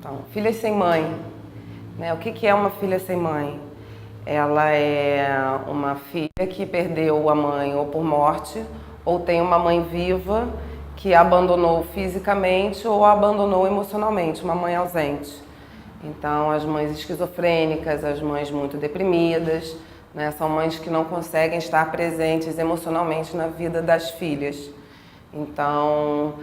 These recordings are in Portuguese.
Então, filha sem mãe, né? O que é uma filha sem mãe? Ela é uma filha que perdeu a mãe ou por morte, ou tem uma mãe viva que a abandonou fisicamente ou a abandonou emocionalmente, uma mãe ausente. Então, as mães esquizofrênicas, as mães muito deprimidas, né? São mães que não conseguem estar presentes emocionalmente na vida das filhas. Então,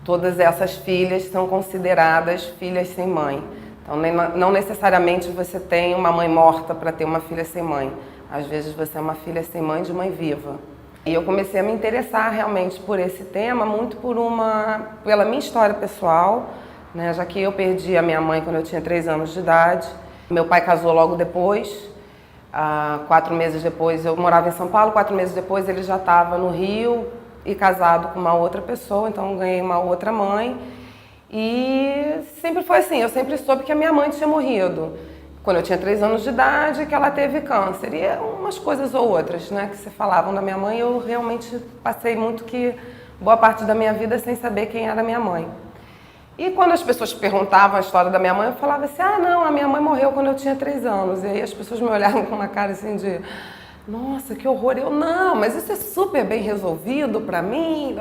todas essas filhas são consideradas filhas sem mãe. Então, não necessariamente você tem uma mãe morta para ter uma filha sem mãe. Às vezes você é uma filha sem mãe de mãe viva. E eu comecei a me interessar realmente por esse tema, muito pela minha história pessoal, né? Já que eu perdi a minha mãe quando eu tinha 3 anos de idade. Meu pai casou logo depois. 4 meses depois, eu morava em São Paulo, 4 meses depois ele já estava no Rio e casado com uma outra pessoa, então eu ganhei uma outra mãe. E sempre foi assim, eu sempre soube que a minha mãe tinha morrido quando eu tinha 3 anos de idade, que ela teve câncer. E umas coisas ou outras, né, que se falavam da minha mãe, eu realmente passei boa parte da minha vida sem saber quem era minha mãe. E quando as pessoas perguntavam a história da minha mãe, eu falava assim, não, a minha mãe morreu quando eu tinha 3 anos. E aí as pessoas me olhavam com uma cara assim de, nossa, que horror. Eu, não, mas isso é super bem resolvido pra mim.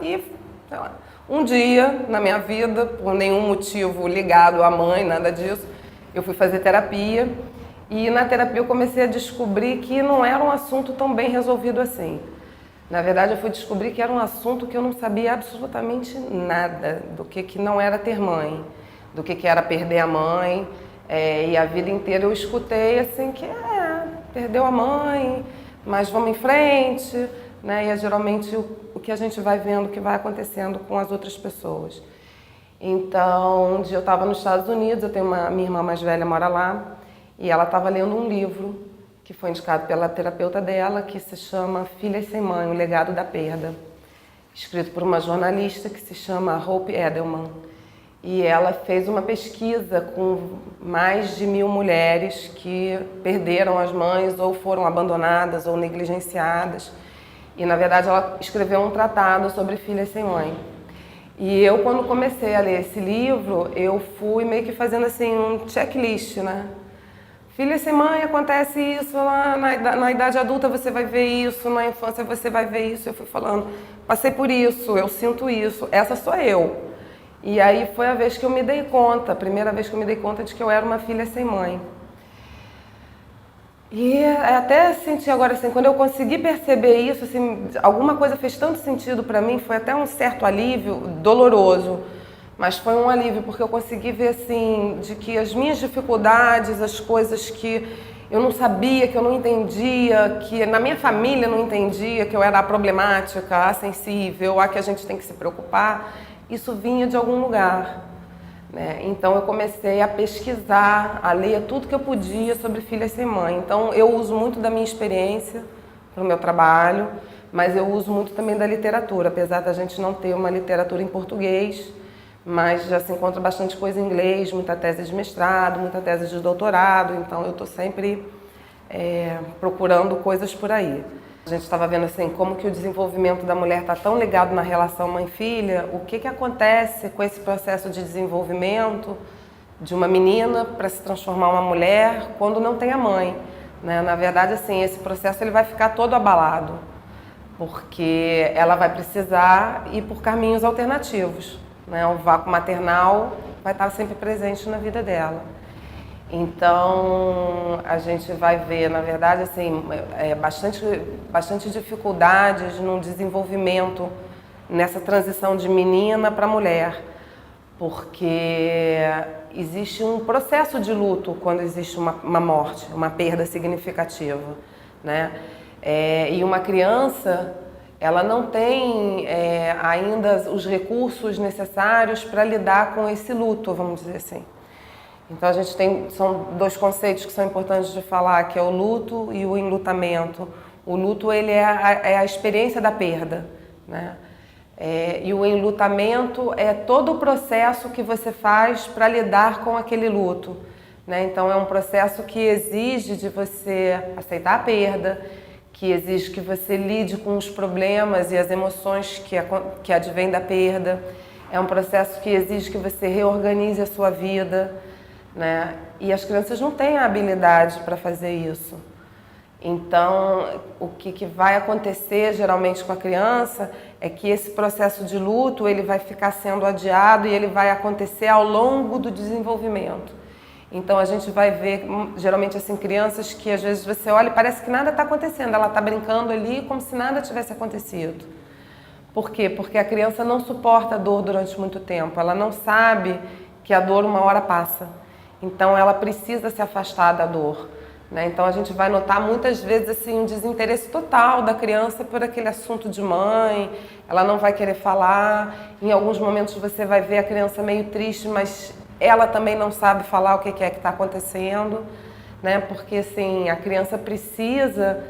E, sei lá, um dia na minha vida, por nenhum motivo ligado à mãe, nada disso, eu fui fazer terapia. E na terapia eu comecei a descobrir que não era um assunto tão bem resolvido assim. Na verdade, eu fui descobrir que era um assunto que eu não sabia absolutamente nada do que não era ter mãe, do que era perder a mãe. E a vida inteira eu escutei assim que perdeu a mãe, mas vamos em frente, né? E é geralmente o que a gente vai vendo que vai acontecendo com as outras pessoas. Então, um dia eu estava nos Estados Unidos, minha irmã mais velha mora lá, e ela estava lendo um livro que foi indicado pela terapeuta dela, que se chama Filhas Sem Mãe, O Legado da Perda, escrito por uma jornalista que se chama Hope Edelman. E ela fez uma pesquisa com mais de 1000 mulheres que perderam as mães ou foram abandonadas ou negligenciadas. E, na verdade, ela escreveu um tratado sobre filhas sem mãe. E eu, quando comecei a ler esse livro, eu fui meio que fazendo assim um checklist, né? Filha sem mãe, acontece isso, lá na idade adulta você vai ver isso, na infância você vai ver isso. Eu fui falando, passei por isso, eu sinto isso, essa sou eu. E aí foi a vez que eu me dei conta, a primeira vez que eu me dei conta de que eu era uma filha sem mãe. E até senti agora assim, quando eu consegui perceber isso, assim, alguma coisa fez tanto sentido para mim, foi até um certo alívio, doloroso. Mas foi um alívio, porque eu consegui ver, assim, de que as minhas dificuldades, as coisas que eu não sabia, que eu não entendia, que na minha família eu não entendia, que eu era a problemática, a sensível, a que a gente tem que se preocupar, isso vinha de algum lugar, né? Então eu comecei a pesquisar, a ler tudo que eu podia sobre filhas sem mãe. Então eu uso muito da minha experiência para o meu trabalho, mas eu uso muito também da literatura, apesar da gente não ter uma literatura em português, mas já se encontra bastante coisa em inglês, muita tese de mestrado, muita tese de doutorado, então eu estou sempre procurando coisas por aí. A gente estava vendo assim, como que o desenvolvimento da mulher está tão ligado na relação mãe-filha, o que acontece com esse processo de desenvolvimento de uma menina para se transformar em uma mulher quando não tem a mãe, né? Na verdade, assim, esse processo ele vai ficar todo abalado, porque ela vai precisar ir por caminhos alternativos. Né? O vácuo maternal vai estar sempre presente na vida dela. Então, a gente vai ver, na verdade, assim, bastante dificuldades no desenvolvimento nessa transição de menina para mulher, porque existe um processo de luto quando existe uma morte, uma perda significativa, né? E uma criança, ela não tem ainda os recursos necessários para lidar com esse luto, vamos dizer assim. Então a gente são 2 conceitos que são importantes de falar, que é o luto e o enlutamento. O luto ele é a experiência da perda, né? E o enlutamento é todo o processo que você faz para lidar com aquele luto, né? Então é um processo que exige de você aceitar a perda, que exige que você lide com os problemas e as emoções que advêm da perda, é um processo que exige que você reorganize a sua vida, né? E as crianças não têm a habilidade para fazer isso. Então, o que vai acontecer geralmente com a criança é que esse processo de luto ele vai ficar sendo adiado e ele vai acontecer ao longo do desenvolvimento. Então, a gente vai ver, geralmente, assim, crianças que às vezes você olha e parece que nada está acontecendo, ela está brincando ali como se nada tivesse acontecido. Por quê? Porque a criança não suporta a dor durante muito tempo, ela não sabe que a dor uma hora passa. Então, ela precisa se afastar da dor. Então a gente vai notar muitas vezes assim, um desinteresse total da criança por aquele assunto de mãe, ela não vai querer falar, em alguns momentos você vai ver a criança meio triste, mas ela também não sabe falar o que é que está acontecendo, né? Porque assim, a criança precisa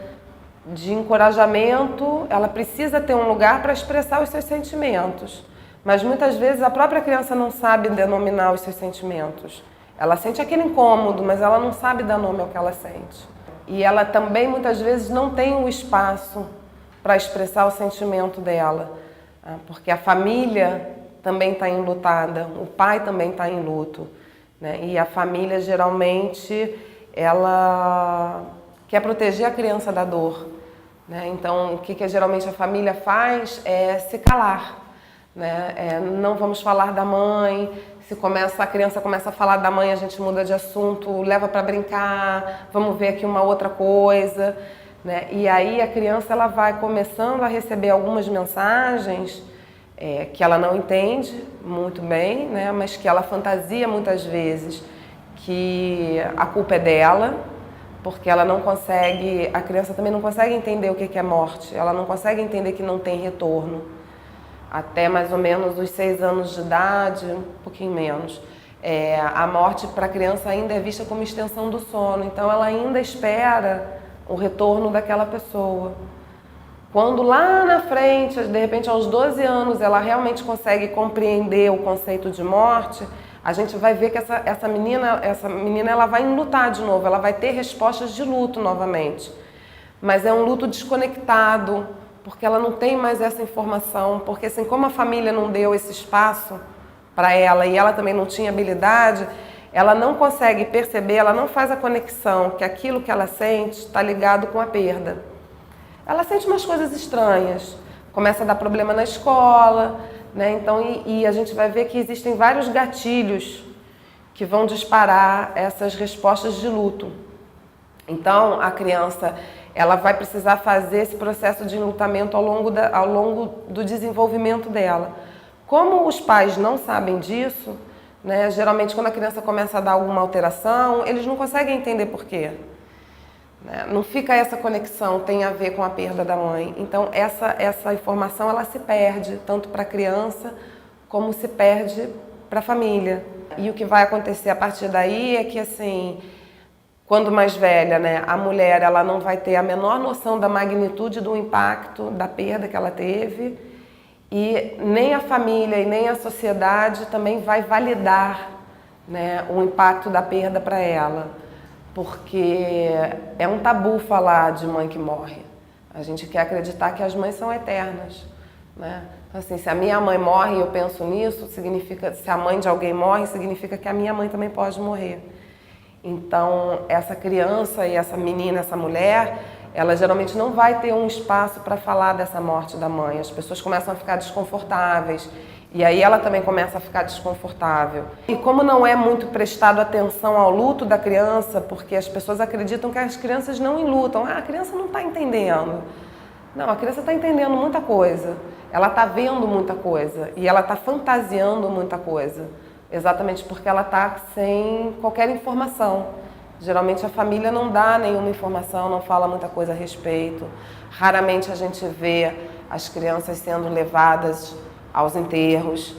de encorajamento, ela precisa ter um lugar para expressar os seus sentimentos, mas muitas vezes a própria criança não sabe denominar os seus sentimentos. Ela sente aquele incômodo, mas ela não sabe dar nome ao que ela sente. E ela também, muitas vezes, não tem o espaço para expressar o sentimento dela. Porque a família também está enlutada, o pai também está em luto. E a família, geralmente, ela quer proteger a criança da dor. Então, o que geralmente a família faz é se calar. Não vamos falar da mãe. Se a criança começa a falar da mãe, a gente muda de assunto, leva para brincar, vamos ver aqui uma outra coisa, E aí a criança ela vai começando a receber algumas mensagens que ela não entende muito bem, mas que ela fantasia muitas vezes que a culpa é dela, porque ela não consegue, a criança também não consegue entender o que é morte, ela não consegue entender que não tem retorno. Até mais ou menos os 6 anos de idade, um pouquinho menos. A morte para a criança ainda é vista como extensão do sono, então ela ainda espera o retorno daquela pessoa. Quando lá na frente, de repente aos 12 anos, ela realmente consegue compreender o conceito de morte, a gente vai ver que essa menina ela vai enlutar de novo, ela vai ter respostas de luto novamente. Mas é um luto desconectado, porque ela não tem mais essa informação, porque assim, como a família não deu esse espaço para ela e ela também não tinha habilidade, ela não consegue perceber, ela não faz a conexão que aquilo que ela sente está ligado com a perda. Ela sente umas coisas estranhas, começa a dar problema na escola, Então, e a gente vai ver que existem vários gatilhos que vão disparar essas respostas de luto. Então, a criança ela vai precisar fazer esse processo de enlutamento ao longo do desenvolvimento dela. Como os pais não sabem disso, geralmente quando a criança começa a dar alguma alteração, eles não conseguem entender por quê. Não fica essa conexão, tem a ver com a perda da mãe. Então essa informação ela se perde, tanto para a criança como se perde para a família. E o que vai acontecer a partir daí é que assim, quando mais velha, a mulher ela não vai ter a menor noção da magnitude do impacto da perda que ela teve e nem a família e nem a sociedade também vai validar o impacto da perda para ela, porque é um tabu falar de mãe que morre. A gente quer acreditar que as mães são eternas, Assim, se a minha mãe morre e eu penso nisso, significa, se a mãe de alguém morre, significa que a minha mãe também pode morrer. Então, essa criança e essa menina, essa mulher, ela geralmente não vai ter um espaço para falar dessa morte da mãe. As pessoas começam a ficar desconfortáveis e aí ela também começa a ficar desconfortável. E como não é muito prestado atenção ao luto da criança, porque as pessoas acreditam que as crianças não enlutam. A criança não está entendendo. Não, a criança está entendendo muita coisa. Ela está vendo muita coisa e ela está fantasiando muita coisa. Exatamente porque ela está sem qualquer informação. Geralmente a família não dá nenhuma informação, não fala muita coisa a respeito. Raramente a gente vê as crianças sendo levadas aos enterros,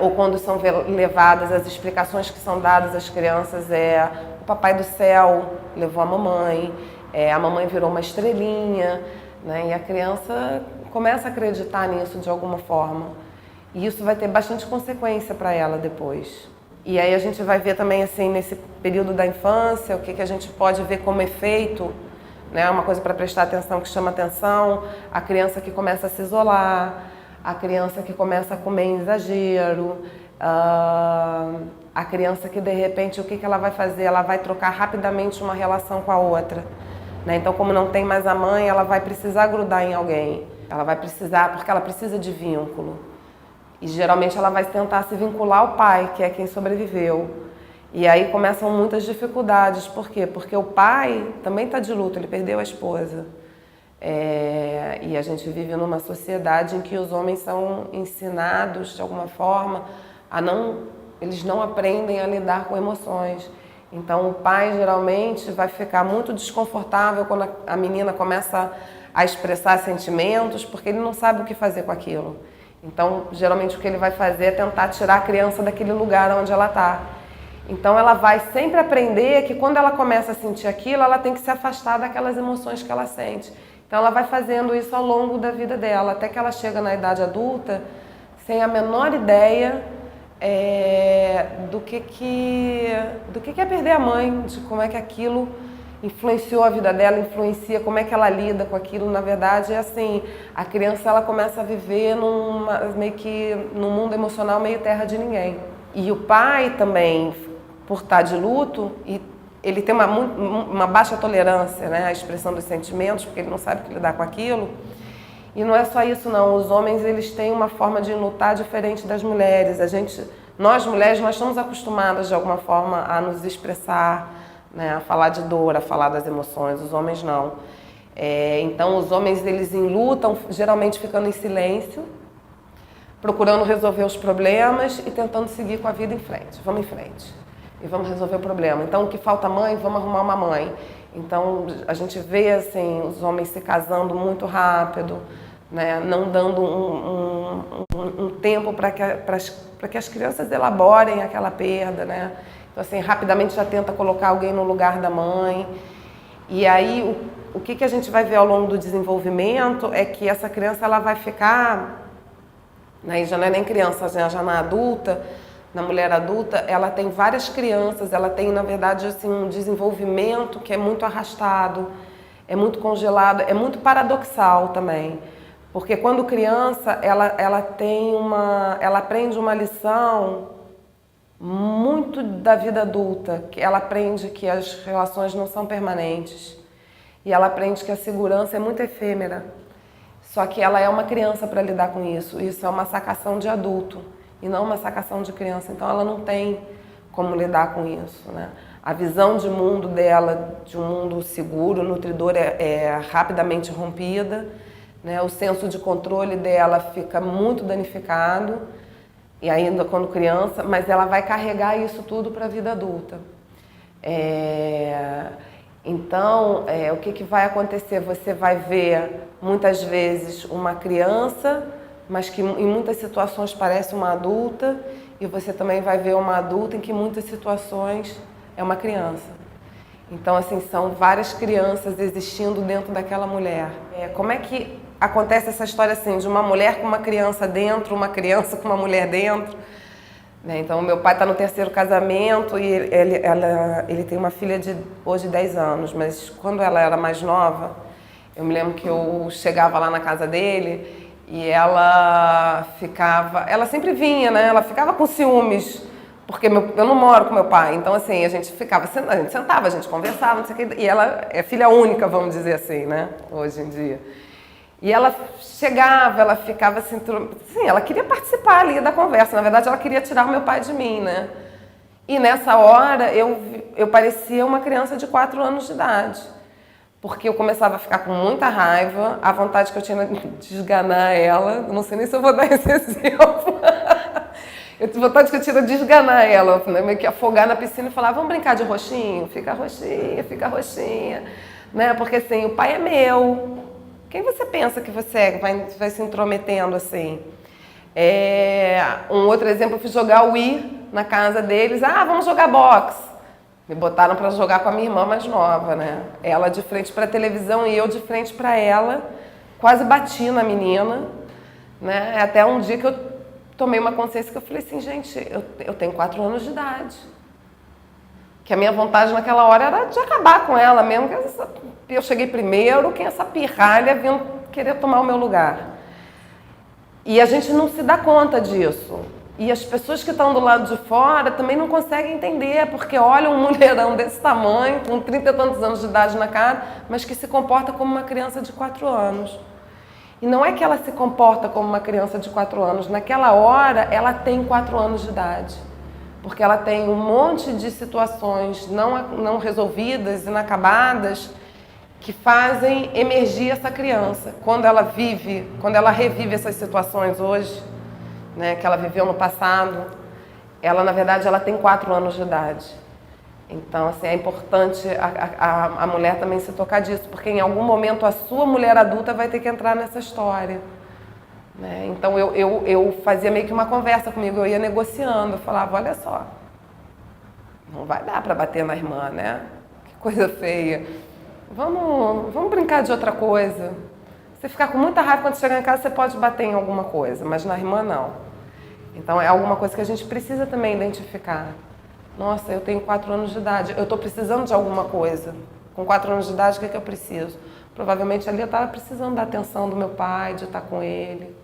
Ou quando são levadas, as explicações que são dadas às crianças é o papai do céu levou a mamãe virou uma estrelinha, E a criança começa a acreditar nisso de alguma forma. E isso vai ter bastante consequência para ela depois. E aí a gente vai ver também, assim, nesse período da infância, o que a gente pode ver como efeito, Uma coisa para prestar atenção que chama atenção, a criança que começa a se isolar, a criança que começa a comer em exagero, a criança que de repente o que ela vai fazer? Ela vai trocar rapidamente uma relação com a outra, né? Então, como não tem mais a mãe, ela vai precisar grudar em alguém, ela vai precisar, porque ela precisa de vínculo. E geralmente ela vai tentar se vincular ao pai, que é quem sobreviveu. E aí começam muitas dificuldades. Por quê? Porque o pai também está de luto, ele perdeu a esposa. E a gente vive numa sociedade em que os homens são ensinados, de alguma forma, eles não aprendem a lidar com emoções. Então o pai geralmente vai ficar muito desconfortável quando a menina começa a expressar sentimentos, porque ele não sabe o que fazer com aquilo. Então, geralmente o que ele vai fazer é tentar tirar a criança daquele lugar onde ela está. Então ela vai sempre aprender que quando ela começa a sentir aquilo, ela tem que se afastar daquelas emoções que ela sente. Então ela vai fazendo isso ao longo da vida dela, até que ela chega na idade adulta, sem a menor ideia do que é perder a mãe, de como é que aquilo influenciou a vida dela, influencia como é que ela lida com aquilo. Na verdade, é assim, a criança ela começa a viver meio que num mundo emocional meio terra de ninguém. E o pai também, por estar de luto, e ele tem uma baixa tolerância, né, à expressão dos sentimentos, porque ele não sabe lidar com aquilo. E não é só isso não, os homens eles têm uma forma de lutar diferente das mulheres. Nós mulheres, nós estamos acostumadas de alguma forma a nos expressar, né, a falar de dor, a falar das emoções, os homens não. Então os homens eles enlutam, geralmente ficando em silêncio, procurando resolver os problemas e tentando seguir com a vida em frente. Vamos em frente e vamos resolver o problema. Então o que falta mãe, vamos arrumar uma mãe. Então a gente vê assim, os homens se casando muito rápido, né, não dando um tempo para que as crianças elaborem aquela perda, né? Então, assim, rapidamente já tenta colocar alguém no lugar da mãe. E aí, o que a gente vai ver ao longo do desenvolvimento é que essa criança ela vai ficar, né, já não é nem criança, já na adulta, na mulher adulta, ela tem várias crianças, ela tem, na verdade, assim, um desenvolvimento que é muito arrastado, é muito congelado, é muito paradoxal também. Porque quando criança, ela aprende uma lição muito da vida adulta, que ela aprende que as relações não são permanentes e ela aprende que a segurança é muito efêmera. Só que ela é uma criança para lidar com isso. Isso é uma sacação de adulto e não uma sacação de criança. Então ela não tem como lidar com isso, né? A visão de mundo dela, de um mundo seguro, nutridor, é rapidamente rompida, né? O senso de controle dela fica muito danificado. E ainda quando criança, mas ela vai carregar isso tudo para a vida adulta. Então, o que vai acontecer? Você vai ver, muitas vezes, uma criança, mas que em muitas situações parece uma adulta, e você também vai ver uma adulta em que em muitas situações é uma criança. Então, assim, são várias crianças existindo dentro daquela mulher. Como é que acontece essa história assim, de uma mulher com uma criança dentro, uma criança com uma mulher dentro, né? Então, meu pai está no 3º casamento e ele tem uma filha de hoje 10 anos, mas quando ela era mais nova, eu me lembro que eu chegava lá na casa dele e ela sempre vinha, né? Ela ficava com ciúmes, porque eu não moro com meu pai, então assim, a gente sentava, a gente conversava, não sei o quê, e ela é filha única, vamos dizer assim, né? Hoje em dia. E ela chegava, ela ficava assim, ela queria participar ali da conversa, na verdade ela queria tirar o meu pai de mim, né? E nessa hora eu parecia uma criança de 4 anos de idade, porque eu começava a ficar com muita raiva, a vontade que eu tinha de esganar ela, não sei nem se eu vou dar esse exemplo, eu tive vontade que eu tinha de esganar ela, né? Meio que afogar na piscina e falar, vamos brincar de roxinho? Fica roxinha, né? Porque assim, o pai é meu. Quem você pensa que você é, que vai se intrometendo assim? Um outro exemplo, eu fui jogar Wii na casa deles. Vamos jogar boxe. Me botaram para jogar com a minha irmã mais nova, né? Ela de frente para a televisão e eu de frente para ela. Quase bati na menina, né? Até um dia que eu tomei uma consciência que eu falei assim, gente, eu tenho 4 anos de idade. Que a minha vontade naquela hora era de acabar com ela mesmo, eu cheguei primeiro, quem essa pirralha vindo querer tomar o meu lugar. E a gente não se dá conta disso. E as pessoas que estão do lado de fora também não conseguem entender, porque olham um mulherão desse tamanho, com 30 e tantos anos de idade na cara, mas que se comporta como uma criança de 4 anos. E não é que ela se comporta como uma criança de 4 anos, naquela hora ela tem 4 anos de idade. Porque ela tem um monte de situações não resolvidas, inacabadas, que fazem emergir essa criança. Quando ela revive essas situações hoje, né, que ela viveu no passado, ela, na verdade, ela tem 4 anos de idade. Então, assim, é importante a mulher também se tocar disso, porque em algum momento a sua mulher adulta vai ter que entrar nessa história. Né? Então, eu fazia meio que uma conversa comigo, eu ia negociando, eu falava, olha só, não vai dar para bater na irmã, né? Que coisa feia. Vamos brincar de outra coisa. Você ficar com muita raiva quando chegar em casa, você pode bater em alguma coisa, mas na irmã não. Então é alguma coisa que a gente precisa também identificar. Nossa, eu tenho 4 anos de idade, eu estou precisando de alguma coisa. Com 4 anos de idade, o que é que eu preciso? Provavelmente ali eu estava precisando da atenção do meu pai, de estar com ele.